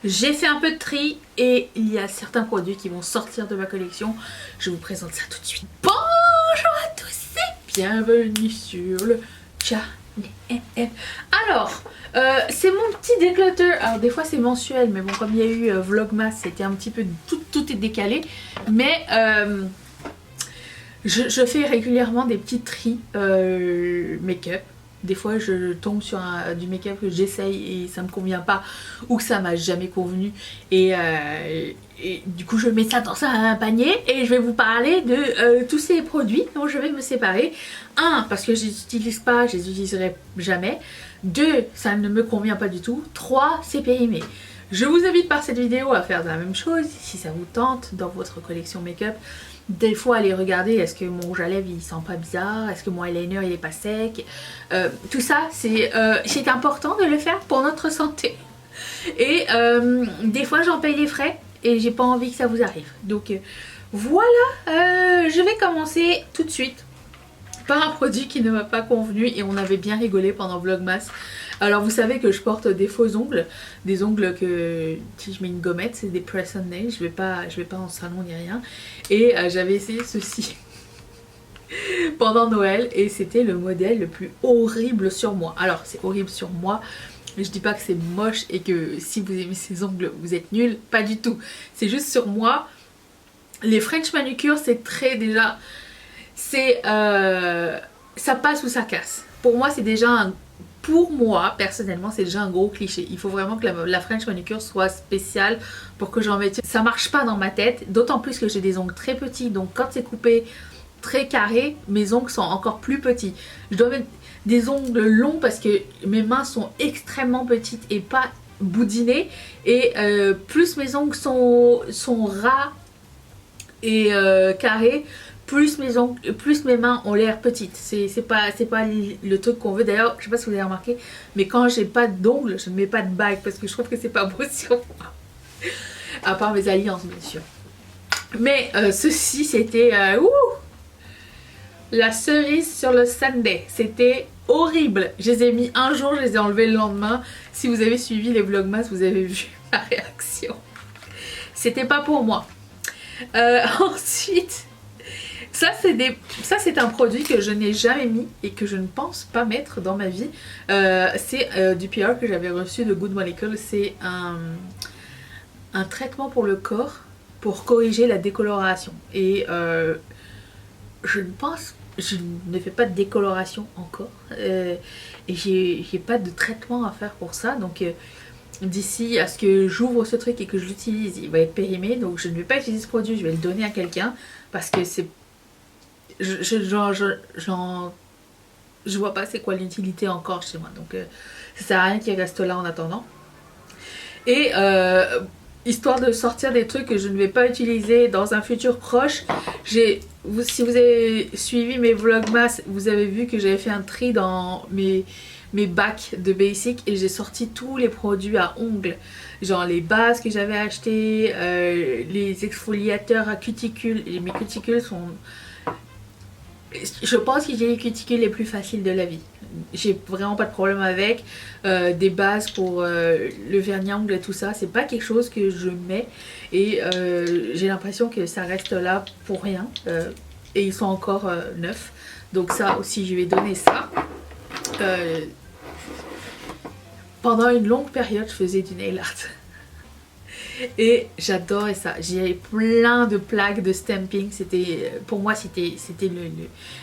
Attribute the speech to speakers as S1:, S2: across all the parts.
S1: J'ai fait un peu de tri et il y a certains produits qui vont sortir de ma collection. Je vous présente ça tout de suite. Bonjour à tous et bienvenue sur le channel. Alors, c'est mon petit déclutter. Alors des fois c'est mensuel, mais bon, comme il y a eu Vlogmas, c'était un petit peu tout est décalé. Mais je fais régulièrement des petits tris make-up. Des fois je tombe sur du make-up que j'essaye et ça me convient pas ou que ça m'a jamais convenu et du coup je mets ça dans un panier et je vais vous parler de tous ces produits dont je vais me séparer. Un, parce que je les utilise pas, je les utiliserai jamais. Deux, ça ne me convient pas du tout. Trois, c'est périmé. Je vous invite par cette vidéo à faire la même chose si ça vous tente dans votre collection make-up. Des fois aller regarder, est-ce que mon rouge à lèvres il sent pas bizarre, est-ce que mon eyeliner il est pas sec, tout ça c'est important de le faire pour notre santé. Et des fois j'en paye les frais et j'ai pas envie que ça vous arrive. Donc voilà, je vais commencer tout de suite par un produit qui ne m'a pas convenu et on avait bien rigolé pendant Vlogmas. Alors vous savez que je porte des faux ongles, des ongles que si je mets une gommette, c'est des press on nails, je vais pas en salon ni rien. Et j'avais essayé ceci pendant Noël et c'était le modèle le plus horrible sur moi. Alors c'est horrible sur moi, mais je dis pas que c'est moche et que si vous aimez ces ongles vous êtes nuls, pas du tout. C'est juste sur moi. Les French manucure c'est très déjà, c'est ça passe ou ça casse. Pour moi c'est déjà un... Pour moi, personnellement, c'est déjà un gros cliché. Il faut vraiment que la French manucure soit spéciale pour que j'en mette. Ça marche pas dans ma tête, d'autant plus que j'ai des ongles très petits. Donc quand c'est coupé très carré, mes ongles sont encore plus petits. Je dois mettre des ongles longs parce que mes mains sont extrêmement petites et pas boudinées. Et plus mes ongles sont ras et carrés, plus mes mains ont l'air petites. C'est pas le truc qu'on veut. D'ailleurs, je sais pas si vous avez remarqué, mais quand j'ai pas d'ongles, je ne mets pas de bague parce que je trouve que c'est pas beau sur moi. À part mes alliances, bien sûr. Mais ceci, c'était la cerise sur le sundae. C'était horrible. Je les ai mis un jour, je les ai enlevés le lendemain. Si vous avez suivi les vlogmas, vous avez vu ma réaction. C'était pas pour moi. Ensuite... Ça c'est un produit que je n'ai jamais mis et que je ne pense pas mettre dans ma vie. C'est du PR que j'avais reçu de Good Molecule. C'est un traitement pour le corps pour corriger la décoloration. Et je ne fais pas de décoloration encore. Et j'ai pas de traitement à faire pour ça. Donc d'ici à ce que j'ouvre ce truc et que je l'utilise, il va être périmé. Donc je ne vais pas utiliser ce produit, je vais le donner à quelqu'un parce que c'est... Je vois pas c'est quoi l'utilité encore chez moi, donc ça sert à rien qu'il reste là en attendant. Et histoire de sortir des trucs que je ne vais pas utiliser dans un futur proche, si vous avez suivi mes vlogmas, vous avez vu que j'avais fait un tri dans mes bacs de basic et j'ai sorti tous les produits à ongles, genre les bases que j'avais achetées, les exfoliateurs à cuticules. Et mes cuticules sont... Je pense que j'ai les cuticules les plus faciles de la vie. J'ai vraiment pas de problème avec. Des bases pour le vernis à ongles et tout ça, c'est pas quelque chose que je mets. Et j'ai l'impression que ça reste là pour rien. Et ils sont encore neufs. Donc ça aussi, je vais donner ça. Pendant une longue période, je faisais du nail art. Et j'adorais ça. J'ai plein de plaques de stamping. Pour moi c'était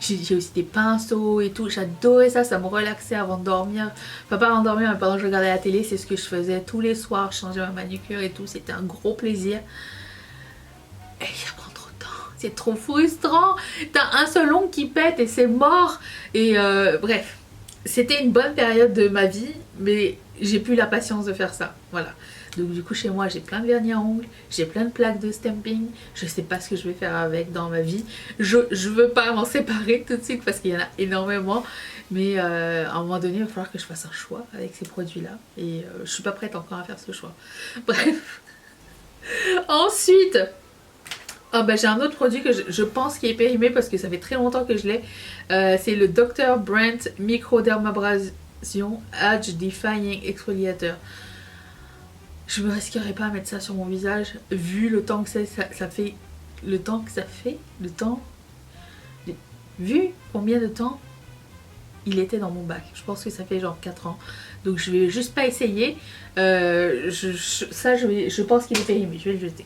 S1: j'ai aussi des pinceaux et tout. J'adorais ça, ça me relaxait avant de dormir. Enfin pas avant de dormir, mais pendant que je regardais la télé, c'est ce que je faisais tous les soirs. Je changeais ma manucure et tout. C'était un gros plaisir. Et ça prend trop de temps. C'est trop frustrant. T'as un seul ongle qui pète et c'est mort. Et bref. C'était une bonne période de ma vie, mais j'ai plus la patience de faire ça. Voilà. Donc du coup chez moi j'ai plein de vernis à ongles, j'ai plein de plaques de stamping, je sais pas ce que je vais faire avec dans ma vie. Je veux pas m'en séparer tout de suite parce qu'il y en a énormément, mais à un moment donné il va falloir que je fasse un choix avec ces produits là et je suis pas prête encore à faire ce choix. Bref. Ensuite, j'ai un autre produit que je pense qui est périmé parce que ça fait très longtemps que je l'ai. C'est le Dr. Brandt Microdermabrasion Age Defying Exfoliateur. je me risquerais pas à mettre ça sur mon visage vu le temps que ça fait, le temps que ça fait, le temps, vu combien de temps il était dans mon bac. Je pense que ça fait genre 4 ans. Donc je vais juste pas essayer. Je pense qu'il est périmé. Je vais le jeter.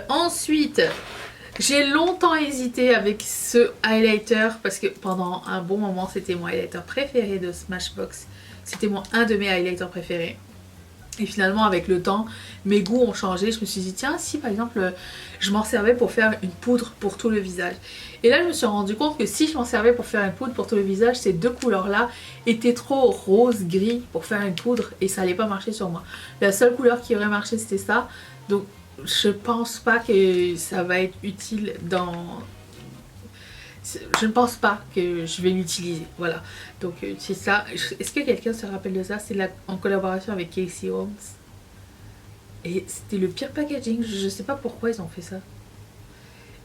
S1: Ensuite, j'ai longtemps hésité avec ce highlighter parce que pendant un bon moment, c'était mon highlighter préféré de Smashbox. C'était un de mes highlighters préférés. Et finalement, avec le temps, mes goûts ont changé. Je me suis dit, tiens, si par exemple, je m'en servais pour faire une poudre pour tout le visage. Et là, je me suis rendu compte que si je m'en servais pour faire une poudre pour tout le visage, ces deux couleurs-là étaient trop rose-gris pour faire une poudre et ça allait pas marcher sur moi. La seule couleur qui aurait marché, c'était ça. Donc, je pense pas que ça va être utile dans... Je ne pense pas que je vais l'utiliser, voilà. Donc c'est ça. Est-ce que quelqu'un se rappelle de ça? C'est en collaboration avec Casey Holmes. Et c'était le pire packaging, je sais pas pourquoi ils ont fait ça.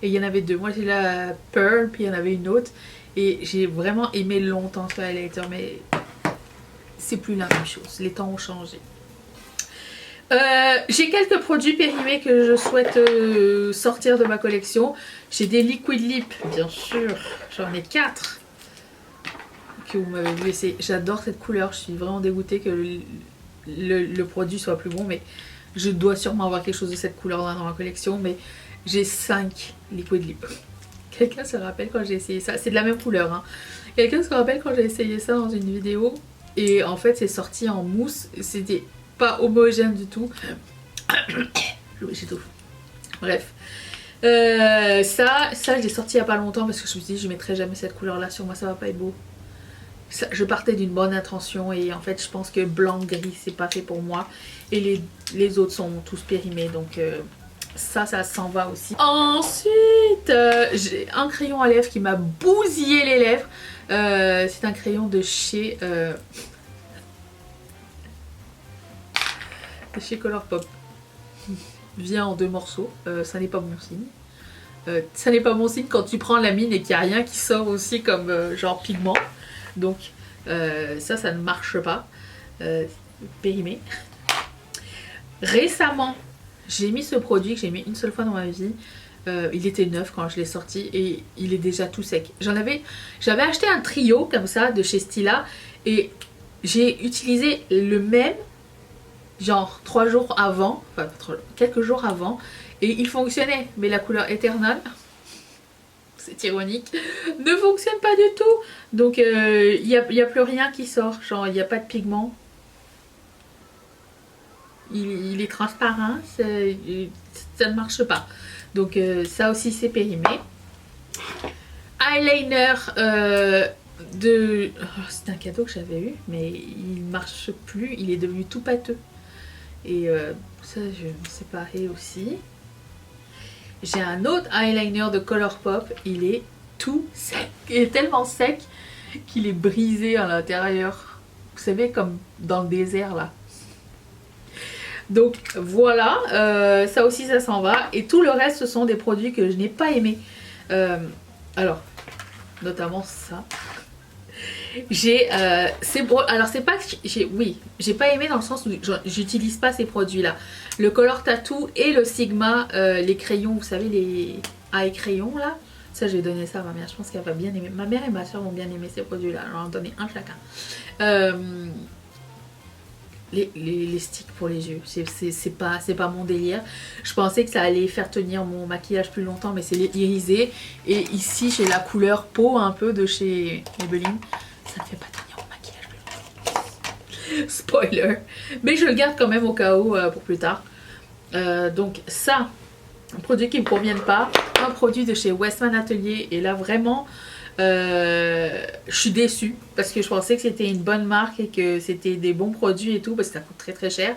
S1: Et il y en avait deux, moi j'ai la Pearl, puis il y en avait une autre. Et j'ai vraiment aimé longtemps ce highlighter, mais c'est plus la même chose, les temps ont changé. J'ai quelques produits périmés que je souhaite sortir de ma collection. J'ai des liquid lip, bien sûr. J'en ai 4 que vous m'avez vu essayer. J'adore cette couleur. Je suis vraiment dégoûtée que le produit soit plus bon. Mais je dois sûrement avoir quelque chose de cette couleur dans ma collection. Mais j'ai 5 liquid lip. Quelqu'un se rappelle quand j'ai essayé ça? C'est de la même couleur. Hein. Quelqu'un se rappelle quand j'ai essayé ça dans une vidéo? Et en fait, c'est sorti en mousse. C'était pas homogène du tout. J'étouffe. Bref. Ça je l'ai sorti il y a pas longtemps parce que je me suis dit je mettrai jamais cette couleur là sur moi, ça va pas être beau. Ça, je partais d'une bonne intention et en fait je pense que blanc gris c'est pas fait pour moi et les autres sont tous périmés donc ça s'en va aussi. Ensuite j'ai un crayon à lèvres qui m'a bousillé les lèvres. C'est un crayon de chez Colourpop. Vient en 2 morceaux, ça n'est pas bon signe. Ça n'est pas bon signe quand tu prends la mine et qu'il n'y a rien qui sort aussi comme genre pigment. Donc ça ne marche pas. Périmé. Récemment, j'ai mis ce produit que j'ai mis une seule fois dans ma vie. Il était neuf quand je l'ai sorti et il est déjà tout sec. J'avais acheté un trio comme ça de chez Stila et j'ai utilisé le même genre 3 jours avant, enfin quelques jours avant, et il fonctionnait, mais la couleur Eternal, c'est ironique, ne fonctionne pas du tout. Donc il n'y a plus rien qui sort, genre il n'y a pas de pigment, il est transparent, ça ne marche pas. Donc ça aussi c'est périmé. Eyeliner c'est un cadeau que j'avais eu, mais il marche plus, il est devenu tout pâteux. Et ça je vais me séparer aussi. J'ai un autre eyeliner de Colourpop, il est tout sec. Il est tellement sec qu'il est brisé à l'intérieur. Vous savez, comme dans le désert là. Donc voilà, ça aussi ça s'en va. Et tout le reste ce sont des produits que je n'ai pas aimés. Alors, notamment ça. Alors c'est pas que j'ai pas aimé dans le sens où j'utilise pas ces produits là. Le Color Tattoo et le Sigma, les crayons, vous savez, les eye crayons là, ça j'ai donné ça à ma mère, je pense qu'elle va bien aimer. Ma mère et ma soeur vont bien aimer ces produits là, j'en ai donné un chacun. Les sticks pour les yeux, c'est pas mon délire. Je pensais que ça allait faire tenir mon maquillage plus longtemps, mais c'est irisé. Et ici j'ai la couleur peau un peu de chez Maybelline. Ça ne fait pas tenir mon maquillage plus longtemps. Spoiler. Mais je le garde quand même au cas où pour plus tard. Donc ça, un produit qui ne me convienne pas. Un produit de chez Westman Atelier. Et là vraiment, je suis déçue. Parce que je pensais que c'était une bonne marque et que c'était des bons produits et tout. Parce que ça coûte très très cher.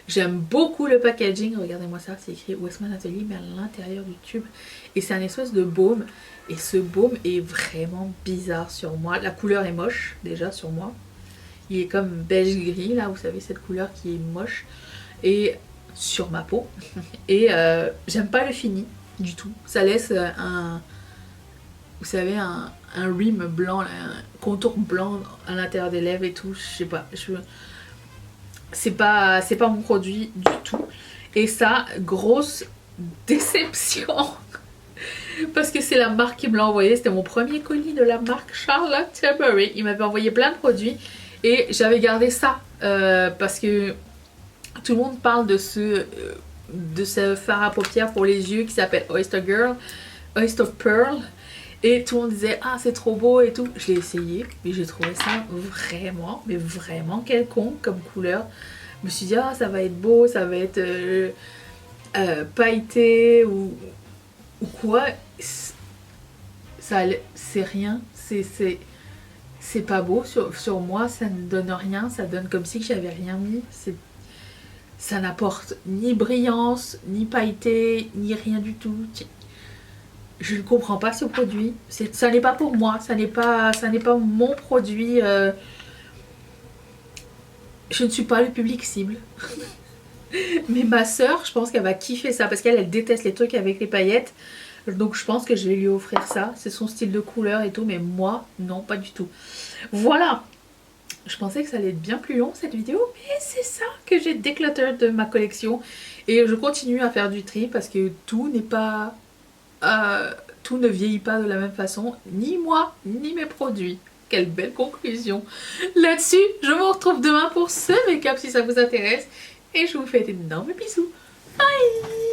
S1: J'aime beaucoup le packaging. Regardez-moi ça, c'est écrit Westman Atelier mais à l'intérieur du tube. Et c'est un espèce de baume. Et ce baume est vraiment bizarre sur moi. La couleur est moche déjà sur moi. Il est comme beige gris là, vous savez cette couleur qui est moche. Et sur ma peau. Et j'aime pas le fini du tout. Ça laisse vous savez, un rim blanc, un contour blanc à l'intérieur des lèvres et tout. Je sais pas. c'est pas mon produit du tout. Et ça, grosse déception. Parce que c'est la marque qui me l'a envoyé. C'était mon premier colis de la marque Charlotte Tilbury. Il m'avait envoyé plein de produits. Et j'avais gardé ça. Parce que tout le monde parle de ce fard à paupières pour les yeux qui s'appelle Oyster Girl. Oyster Pearl. Et tout le monde disait ah c'est trop beau et tout. Je l'ai essayé. Mais j'ai trouvé ça vraiment, mais vraiment quelconque comme couleur. Je me suis dit ah ça va être beau. Ça va être pailleté ou quoi. C'est rien, c'est pas beau sur moi, ça ne donne rien, ça donne comme si j'avais rien mis. Ça n'apporte ni brillance, ni pailleté, ni rien du tout. Je ne comprends pas ce produit. Ça n'est pas pour moi, ça n'est pas mon produit. Je ne suis pas le public cible. Mais ma soeur, je pense qu'elle va kiffer ça parce qu'elle déteste les trucs avec les paillettes. Donc je pense que je vais lui offrir ça. C'est son style de couleur et tout. Mais moi, non, pas du tout. Voilà. Je pensais que ça allait être bien plus long cette vidéo. Mais c'est ça que j'ai déclutter de ma collection. Et je continue à faire du tri parce que tout n'est pas... tout ne vieillit pas de la même façon. Ni moi, ni mes produits. Quelle belle conclusion. Là-dessus, je vous retrouve demain pour ce make-up si ça vous intéresse. Et je vous fais d'énormes bisous. Bye!